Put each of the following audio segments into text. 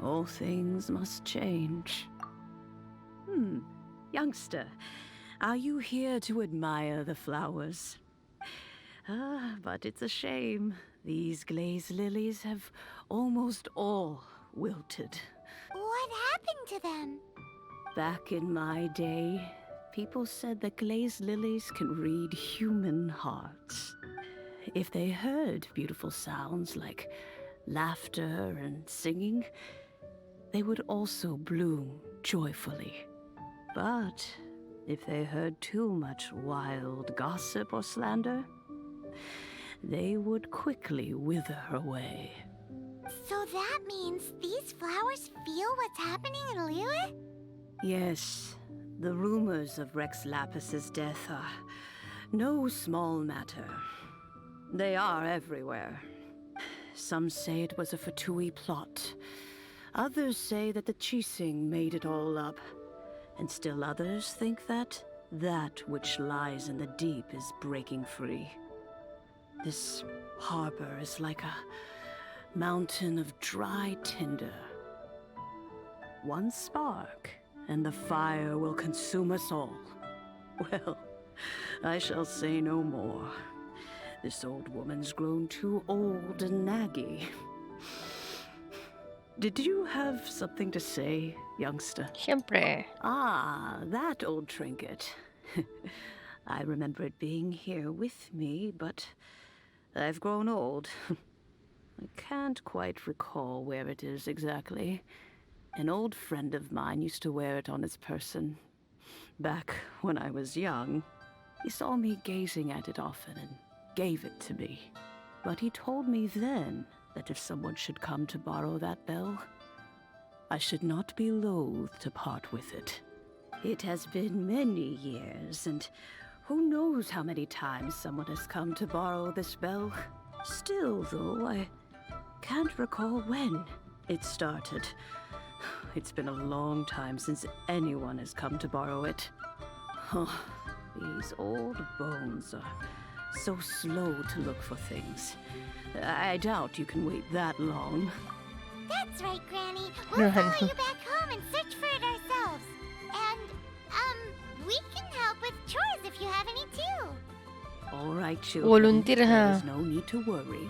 All things must change. Youngster, are you here to admire the flowers? But it's a shame. These glazed lilies have almost all wilted. What happened to them? Back in my day, people said that glazed lilies can read human hearts. If they heard beautiful sounds like laughter and singing, they would also bloom joyfully. But if they heard too much wild gossip or slander, they would quickly wither away. So that means these flowers feel what's happening in Liyue? Yes, the rumors of Rex Lapis's death are no small matter. They are everywhere. Some say it was a Fatui plot. Others say that the Chising made it all up. And still others think that which lies in the deep is breaking free. This harbor is like a mountain of dry tinder. One spark, and the fire will consume us all. Well, I shall say no more. This old woman's grown too old and naggy. Did you have something to say, youngster? Siyempre. Ah, that old trinket. I remember it being here with me, but I've grown old. I can't quite recall where it is exactly. An old friend of mine used to wear it on his person. Back when I was young, he saw me gazing at it often and gave it to me. But he told me then that if someone should come to borrow that bell, I should not be loath to part with it. It has been many years, and who knows how many times someone has come to borrow this bell. Still, though, I can't recall when it started. It's been a long time since anyone has come to borrow it. Oh, these old bones are so slow to look for things. I doubt you can wait that long. That's right, Granny. We'll follow you back home and search for it ourselves. And, we can help with chores if you have any too. All right, children. Volunteer, ha? There's no need to worry.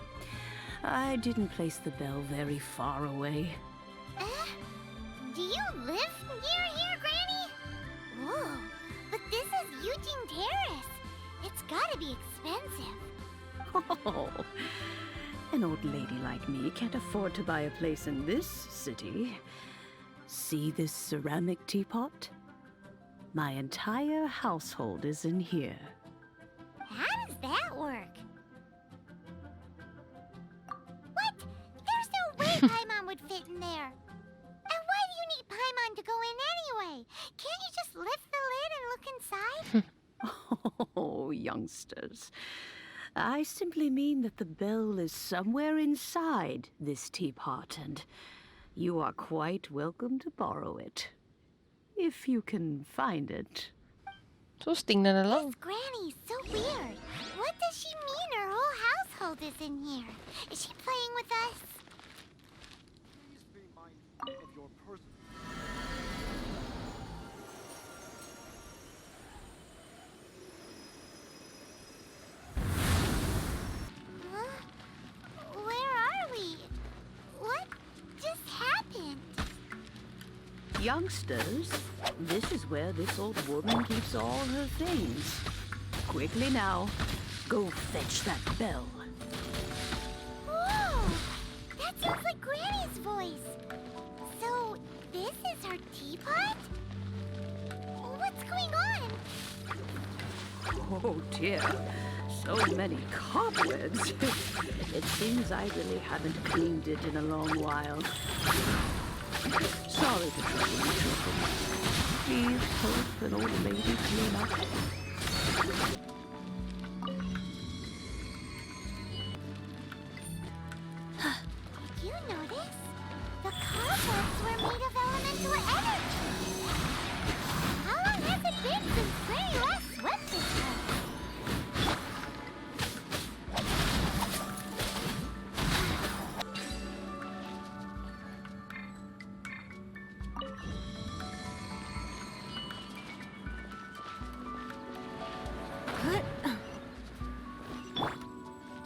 I didn't place the bell very far away. Do you live near here, Granny? Whoa, but this is Eugene Terrace. It's gotta be expensive. Oh, an old lady like me can't afford to buy a place in this city. See this ceramic teapot? My entire household is in here. How does that work? What? There's no way Paimon would fit in there. And why do you need Paimon to go in anyway? Can't you just lift the lid and look inside? Oh, youngsters. I simply mean that the bell is somewhere inside this teapot, and you are quite welcome to borrow it. If you can find it. Sus, tingnan na lang. This Granny's so weird. What does she mean her whole household is in here? Is she playing with us? Please be mindful of your person. Huh? Where are we? What just happened? Youngsters, this is where this old woman keeps all her things. Quickly now, go fetch that bell. Whoa! That sounds like Granny's voice. So, this is her teapot? What's going on? Oh dear, so many cobwebs. It seems I really haven't cleaned it in a long while. Sorry to trouble you, children. Please help an old lady clean up. Did you notice? The cobwebs were made of elemental energy. How long has it been since Granny last swept this house?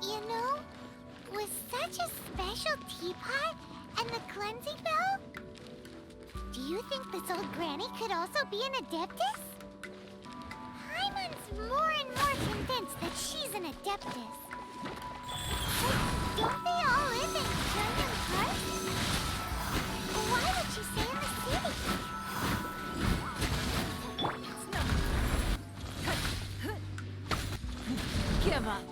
You know, with such a special teapot and the cleansing bell, do you think this old granny could also be an adeptus? Paimon's more and more convinced that she's an adeptus. But don't they all live in London Park? Why would she stay in the city? Give up.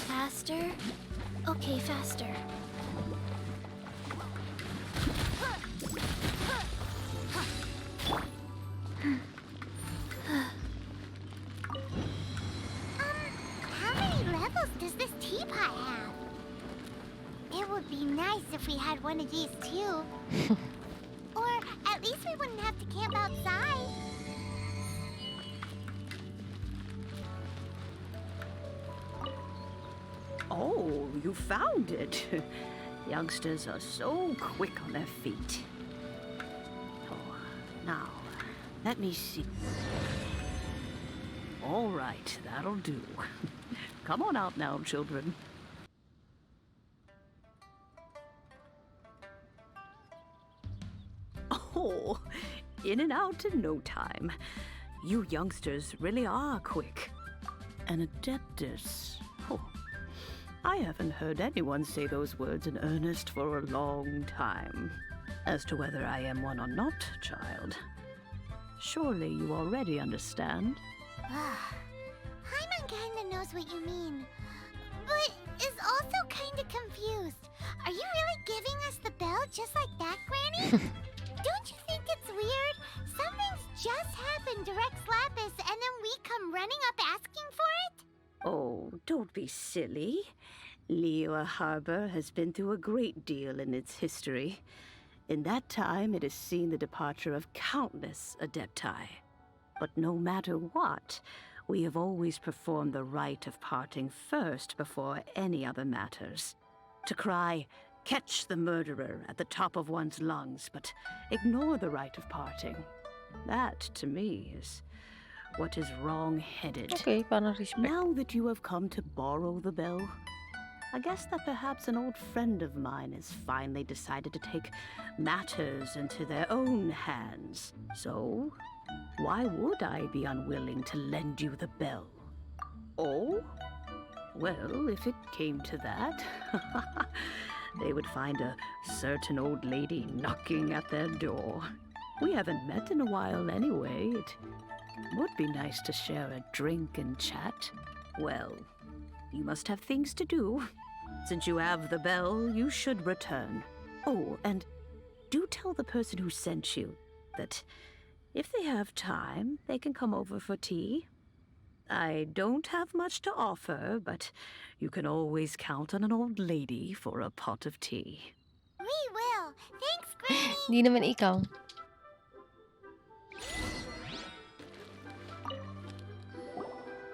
Faster? Okay, faster. How many levels does this teapot have? It would be nice if we had one of these too. Or at least we wouldn't have to camp outside. Oh, you found it. Youngsters are so quick on their feet. Oh, now, let me see. All right, that'll do. Come on out now, children. Oh, in and out in no time. You youngsters really are quick. An adeptus. Oh, I haven't heard anyone say those words in earnest for a long time. As to whether I am one or not, child, surely you already understand. Paimon kinda knows what you mean, but is also kinda confused. Are you really giving us the bell just like that, Granny? Don't you think it's weird? Something's just happened to Rex Lapis and then we come running up asking for it? Oh, don't be silly. Liyue Harbor has been through a great deal in its history. In that time, it has seen the departure of countless adepti. But no matter what, we have always performed the rite of parting first before any other matters. To cry, "Catch the murderer," at the top of one's lungs, but ignore the rite of parting. That, to me, is what is wrong-headed. Okay, parang respect. Now that you have come to borrow the bell, I guess that perhaps an old friend of mine has finally decided to take matters into their own hands. So, why would I be unwilling to lend you the bell? Oh? Well, if it came to that, they would find a certain old lady knocking at their door. We haven't met in a while anyway. It would be nice to share a drink and chat. Well, you must have things to do. Since you have the bell, you should return. Oh, and do tell the person who sent you that if they have time, they can come over for tea. I don't have much to offer, but you can always count on an old lady for a pot of tea. We will. Thanks, Granny. Di naman ikaw.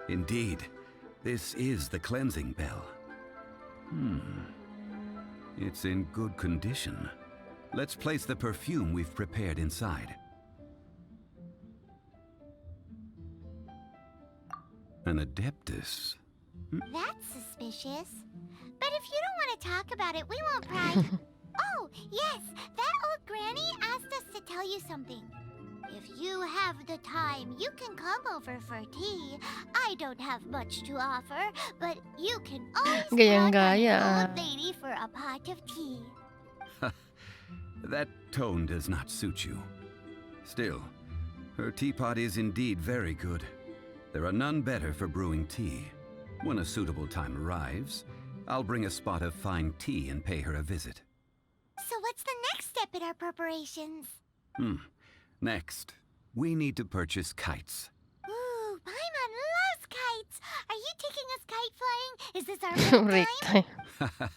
Indeed, this is the cleansing bell. It's in good condition. Let's place the perfume we've prepared inside. An adeptus. That's suspicious. But if you don't want to talk about it, we won't pry. Oh, yes, that old granny asked us to tell you something. If you have the time, you can come over for tea. I don't have much to offer, but you can always count on Gayang-gaya. an old lady for a pot of tea. That tone does not suit you. Still, her teapot is indeed very good. There are none better for brewing tea. When a suitable time arrives, I'll bring a spot of fine tea and pay her a visit. So what's the next step in our preparations? Next, we need to purchase kites. Ooh, Paimon loves kites. Are you taking us kite flying? Is this our Break first time? time.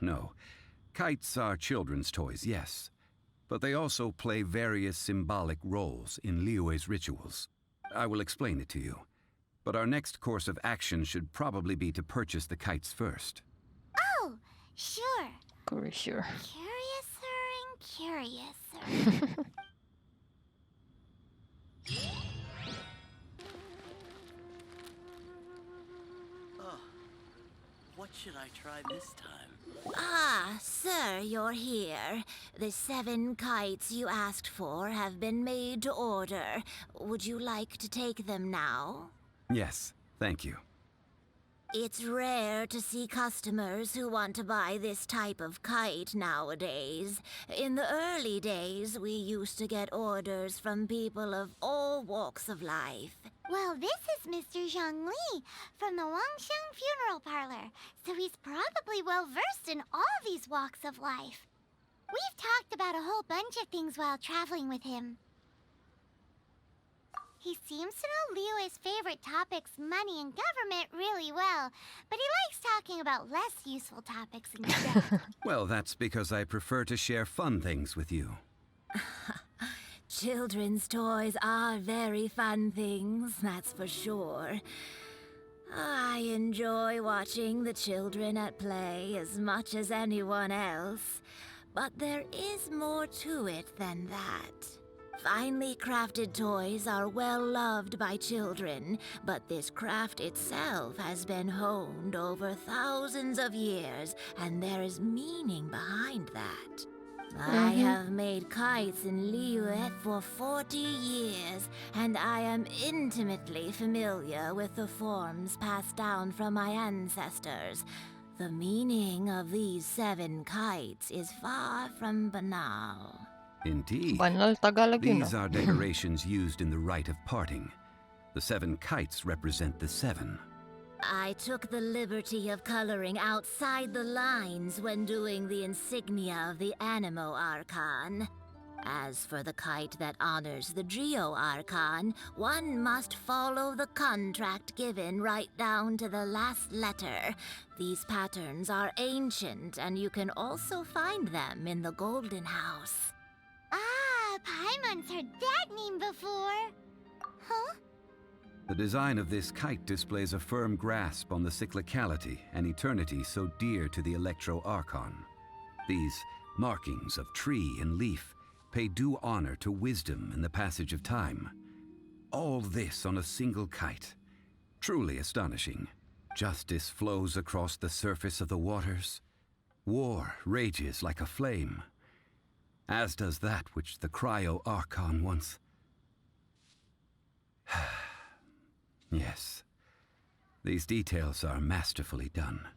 No. Kites are children's toys, yes. But they also play various symbolic roles in Liyue's rituals. I will explain it to you. But our next course of action should probably be to purchase the kites first. Oh, sure. Sure. Curiouser and curiouser. What should I try this time? Ah, sir, you're here. The 7 kites you asked for have been made to order. Would you like to take them now? Yes, thank you. It's rare to see customers who want to buy this type of kite nowadays. In the early days, we used to get orders from people of all walks of life. Well, this is Mr. Zhang Li from the Wangsheng Funeral Parlor, so he's probably well versed in all these walks of life. We've talked about a whole bunch of things while traveling with him. He seems to know Liyue's favorite topics, money and government, really well, but he likes talking about less useful topics instead. Well, that's because I prefer to share fun things with you. Children's toys are very fun things, that's for sure. I enjoy watching the children at play as much as anyone else, but there is more to it than that. Finely crafted toys are well loved by children, but this craft itself has been honed over thousands of years, and there is meaning behind that. I have made kites in Liyue for 40 years, and I am intimately familiar with the forms passed down from my ancestors. The meaning of these 7 kites is far from banal. Indeed. Banal Tagalog yun, These no? are decorations used in the rite of parting. The 7 kites represent the 7. I took the liberty of coloring outside the lines when doing the insignia of the Animo Archon. As for the kite that honors the Geo Archon, one must follow the contract given right down to the last letter. These patterns are ancient, and you can also find them in the Golden House. Ah, Paimon's heard that name before. Huh? The design of this kite displays a firm grasp on the cyclicality and eternity so dear to the Electro Archon. These markings of tree and leaf pay due honor to wisdom and the passage of time. All this on a single kite. Truly astonishing. Justice flows across the surface of the waters. War rages like a flame. As does that which the Cryo Archon once... Yes. These details are masterfully done.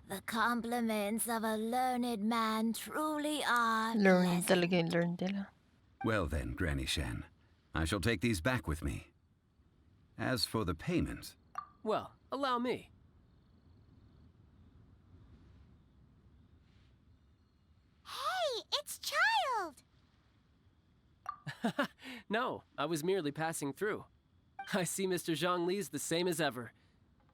The compliments of a learned man truly are Learn pleasant. talaga yung learn nila. Well then, Granny Shan, I shall take these back with me. As for the payment... Well, allow me. Hey, it's Child! No, I was merely passing through. I see Mr. Zhang Li's the same as ever.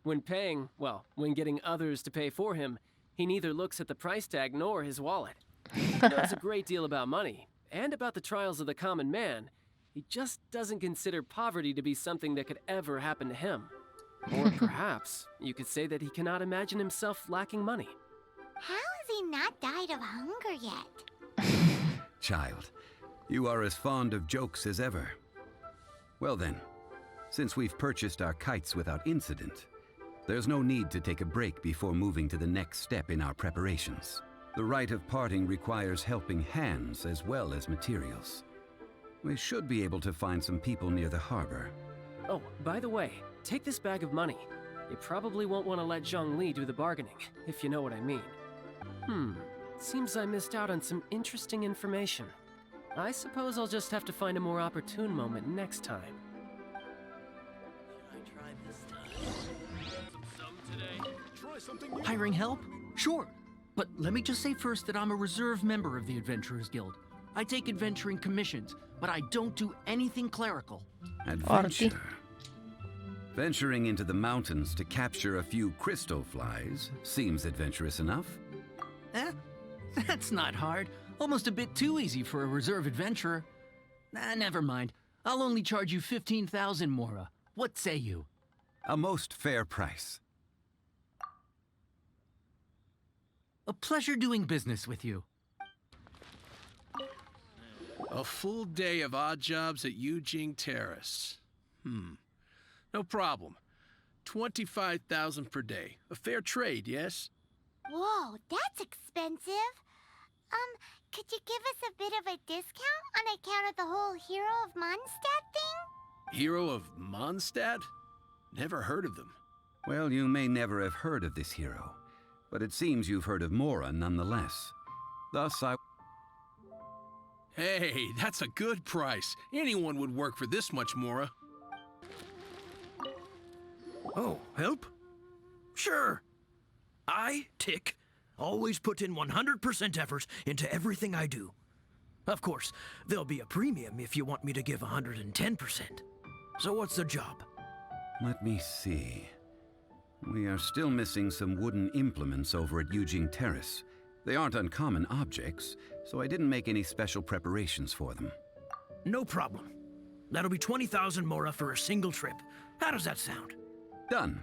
When paying, well, when getting others to pay for him, he neither looks at the price tag nor his wallet. He knows a great deal about money, and about the trials of the common man. He just doesn't consider poverty to be something that could ever happen to him. Or perhaps you could say that he cannot imagine himself lacking money. How has he not died of hunger yet? Child, you are as fond of jokes as ever. Well then, since we've purchased our kites without incident, there's no need to take a break before moving to the next step in our preparations. The rite of parting requires helping hands as well as materials. We should be able to find some people near the harbor. Oh, by the way, take this bag of money. You probably won't want to let Zhang Li do the bargaining, if you know what I mean. Seems I missed out on some interesting information. I suppose I'll just have to find a more opportune moment next time. Should I try this time? Some today. Try something new. Hiring help? Sure. But let me just say first that I'm a reserve member of the Adventurers Guild. I take adventuring commissions, but I don't do anything clerical. Adventure. Venturing into the mountains to capture a few crystal flies seems adventurous enough. Eh? That's not hard. Almost a bit too easy for a reserve adventurer. Never mind. I'll only charge you 15,000 Mora. What say you? A most fair price. A pleasure doing business with you. A full day of odd jobs at Yujing Terrace. No problem. 25,000 per day. A fair trade, yes? Whoa, that's expensive. Could you give us a bit of a discount on account of the whole Hero of Mondstadt thing? Hero of Mondstadt? Never heard of them. Well, you may never have heard of this hero, but it seems you've heard of Mora nonetheless. Thus, Hey, that's a good price. Anyone would work for this much, Mora. Oh, help? Sure. I, Tick, always put in 100% effort into everything I do. Of course, there'll be a premium if you want me to give 110%. So what's the job? Let me see. We are still missing some wooden implements over at Eugene Terrace. They aren't uncommon objects, so I didn't make any special preparations for them. No problem. That'll be 20,000 Mora for a single trip. How does that sound? Done.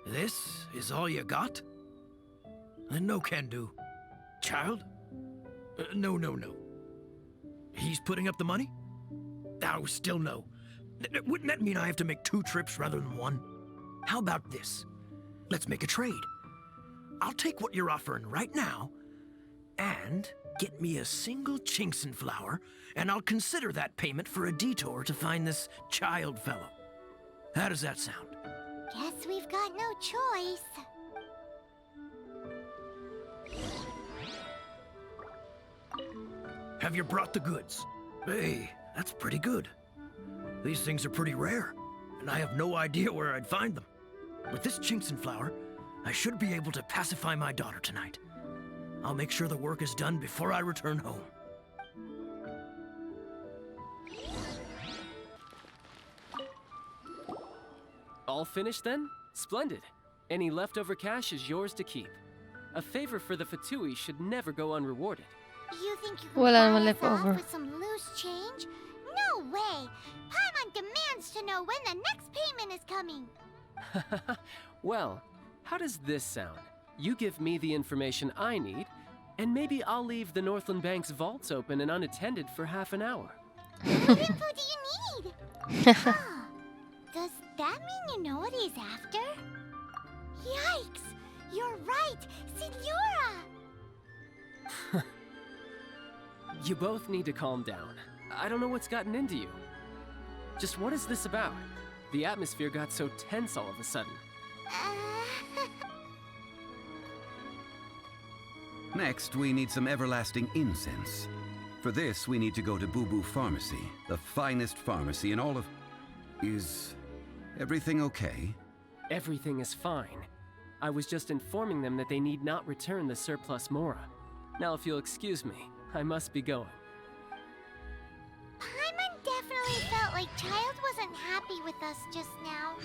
This is all you got? Then no can do. Child? No. He's putting up the money? Oh, still no. Wouldn't that mean I have to make 2 trips rather than 1? How about this? Let's make a trade. I'll take what you're offering right now, and get me a single Chinkson flower, and I'll consider that payment for a detour to find this child fellow. How does that sound? Guess we've got no choice. Have you brought the goods? Hey, that's pretty good. These things are pretty rare, and I have no idea where I'd find them. With this Chinkson flower, I should be able to pacify my daughter tonight. I'll make sure the work is done before I return home. All finished then? Splendid. Any leftover cash is yours to keep. A favor for the Fatui should never go unrewarded. You think you can Wala naman buy us leftover. off with some loose change? No way! Paimon demands to know when the next payment is coming. Well, how does this sound? You give me the information I need, and maybe I'll leave the Northland Bank's vaults open and unattended for half an hour. What info do you need? Huh. Does that mean you know what he's after? Yikes! You're right! Signora! You both need to calm down. I don't know what's gotten into you. Just what is this about? The atmosphere got so tense all of a sudden. Next, we need some everlasting incense. For this, we need to go to Boo Boo Pharmacy, the finest pharmacy in all of... Is everything okay? Everything is fine. I was just informing them that they need not return the surplus Mora. Now, if you'll excuse me, I must be going. Paimon definitely felt like Child wasn't happy with us just now.